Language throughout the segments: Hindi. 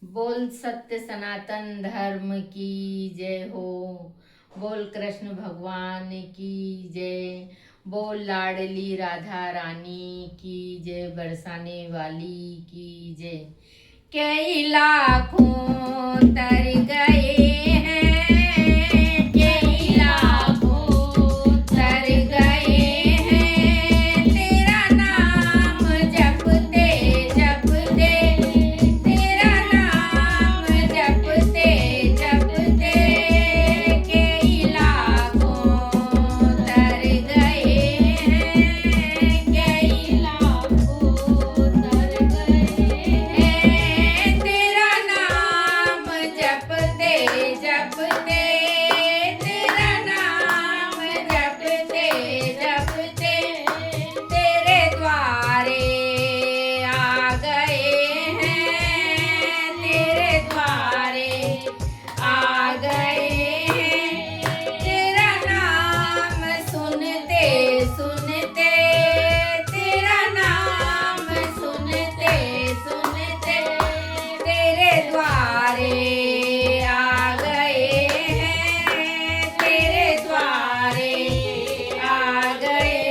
बोल सत्य सनातन धर्म की जय हो। बोल कृष्ण भगवान की जय। बोल लाडली राधा रानी की जय। बरसाने वाली की जय। कई लाखों तर गए हैं, कई लाखों तर गए हैं, तेरा नाम जपते जपते, तेरा नाम जपते जपते, कई लाखों तर गए हैं, कई लाखों तर गए हैं, तेरा नाम जपते जपते, तेरा नाम जपते जपते, तेरे द्वारे आ गए हैं, तेरे द्वारे आ गए हैं, तेरा नाम सुनते सुनते, तेरा नाम सुनते सुनते, तेरे द्वारे आ गए हैं, तेरे द्वारे आ गए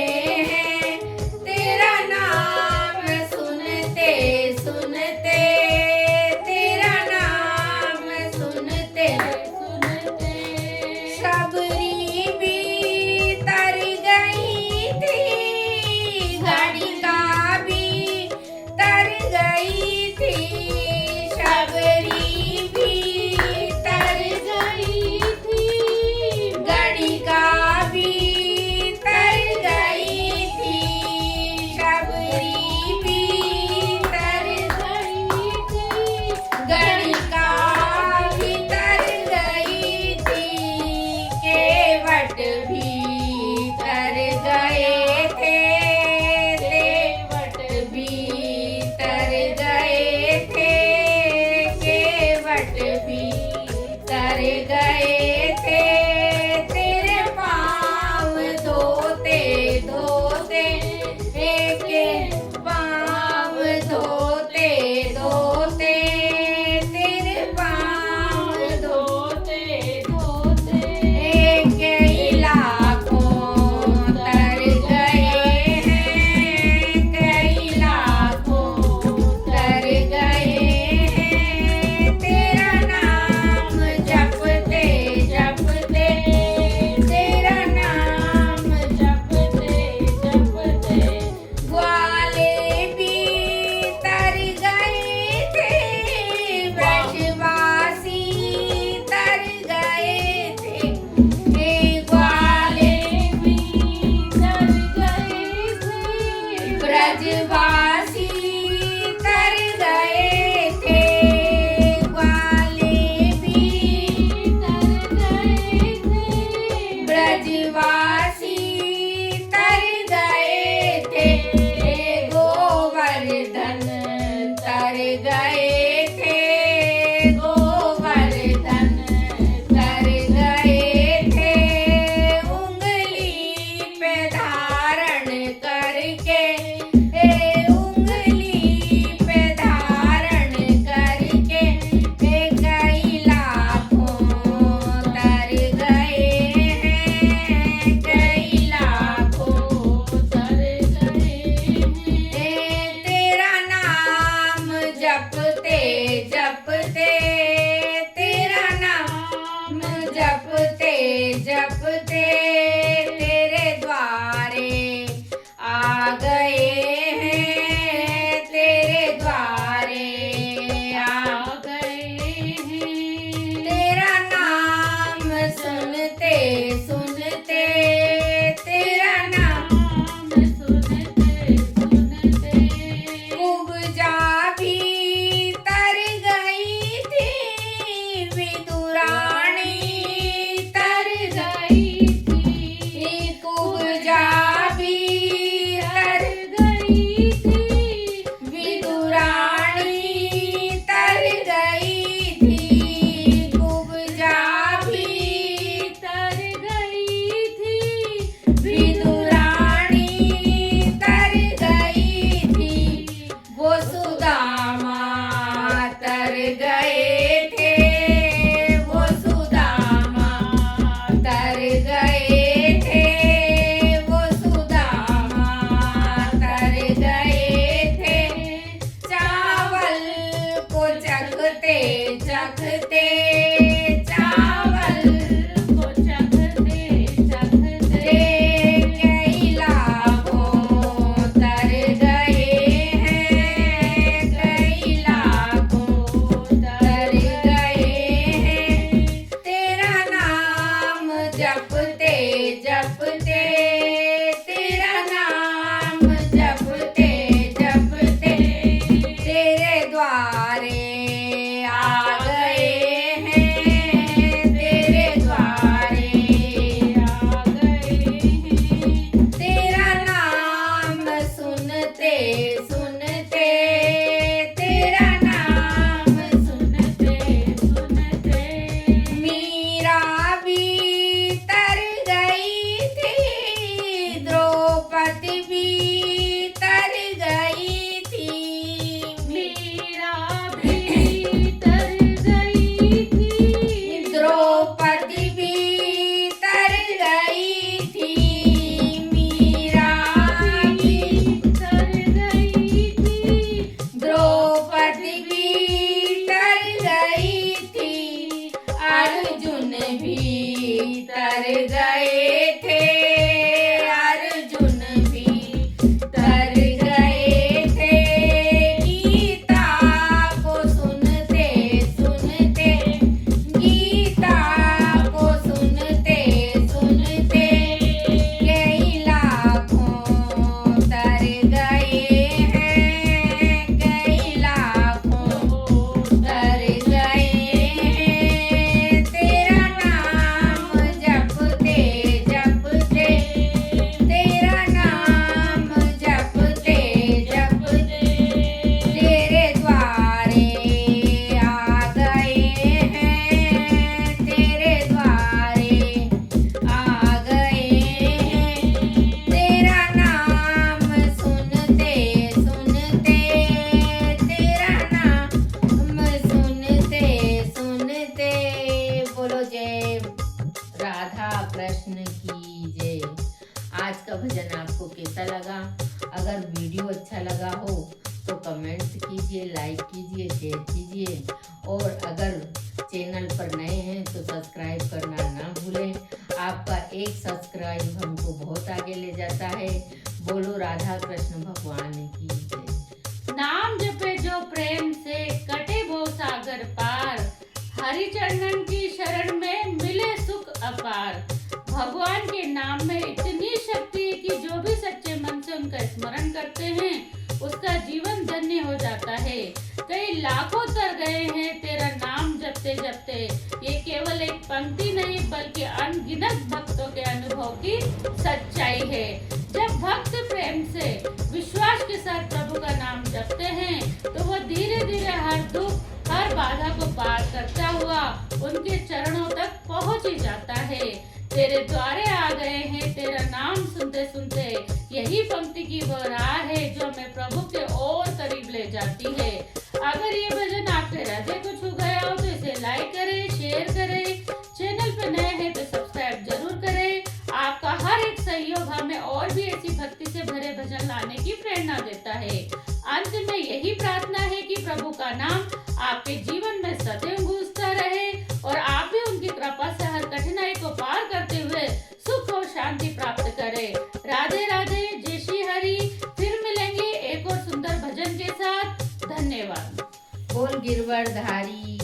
हैं, तेरा नाम सुनते सुनते, तेरा नाम सुनते सुनते, सबरी भी तर गई थी, घड़िका भी तर गई थी, सबरी भी तर गई थी, घड़िका भी तर गई थी, सबरी भी तर गई थी, घड़िका भी तर गई थी, केवट भी तर गए थे, केवट भी तर गए थे, केवट भी तर गए थे, तेरे पाँव धोते धोते, एक पाँव धोते धोते, तेरे पाँव धोते धोते, कई लाखों तर गए हैं, कई लाखों तर गए हैं, तेरा नाम जपते जपते, तेरा नाम जपते जपते, ग्वाले भी तर गए थे, ब्रजवासी तर गए थे, ग्वाले भी तर गए थे, ब्रजवासी तर गए थे, ग्वाले भी तर गए थे, ब्रजवासी तर गए थे, गोवर्धन तर गए थे, गोवर्धन तर गए थे, उंगली पे धारण करके, उंगली पे धारण करके, कई लाखों तर गए हैं, कई लाखों तर गए हैं, तेरा नाम जपते जपते, तेरा नाम जपते जपते, तेरे द्वारे आ गए हैं, तेरे द्वारे आ गए हैं, तेरा नाम सुनते सुनते, तेरा नाम सुनते सुनते, उपजा भी तर गई थी, गए थे, अर्जुन भी तर गए थे। गीता को सुनते सुनते, गीता को सुनते सुनते, कई लाखों तर गए हैं, कई लाखों तर गए हैं। तेरा नाम जपते जपते, तेरा नाम जपते जपते, तेरे द्वारे आ गए हैं, तेरे द्वारे आ गए हैं। तेरा नाम सुनते सुनते, तेरा नाम सुनते सुनते। बोलो जय राधा कृष्ण की जय। आज का भजन आपको कैसा लगा? अगर वीडियो अच्छा लगा हो तो कमेंट कीजिए, लाइक कीजिए, शेयर कीजिए, और अगर चैनल पर नए हैं तो सब्सक्राइब करना ना भूलें। आपका एक सब्सक्राइब हमको बहुत आगे ले जाता है। बोलो राधा कृष्ण भगवान की जय। नाम जपे जो प्रेम से, कटे भव सागर पार। हरि चरणन की शरण में मिले सुख अपार। भगवान के नाम में इतनी शक्ति है कि जो भी सच्चे मन से उनका स्मरण करते हैं उसका जीवन धन्य हो जाता है। कई लाखों तर गए हैं तेरा नाम जपते जपते। ये केवल एक पंक्ति नहीं बल्कि अनगिनत भक्तों के अनुभव की सच्चाई है। जब भक्त प्रेम से विश्वास के साथ प्रभु का नाम जपते हैं तो वो धीरे धीरे हर दुख, हर बाधा को पार करता हुआ उनके चरणों तक पहुंच ही जाता है। तेरे द्वारे आ गए हैं तेरा नाम सुनते सुनते, यही पंक्ति की वो राह है जो हमें प्रभु के और करीब ले जाती है। अगर ये भजन आपके हृदय को छू गया हो तो इसे लाइक करें, शेयर करें। चैनल पर नए हैं तो सब्सक्राइब जरूर करें। आपका हर एक सहयोग हमें और भी ऐसी भक्ति से भरे भजन लाने की प्रेरणा देता है। अंत में यही प्रार्थना है कि प्रभु का नाम आपके जीवन में सदैव गूंजता रहे और आप भी उनकी कृपा से हर कठिनाई को पार करते हुए सुख और शांति प्राप्त करें। राधे राधे, जय श्री हरि। फिर मिलेंगे एक और सुंदर भजन के साथ। धन्यवाद। बोल गिरवरधारी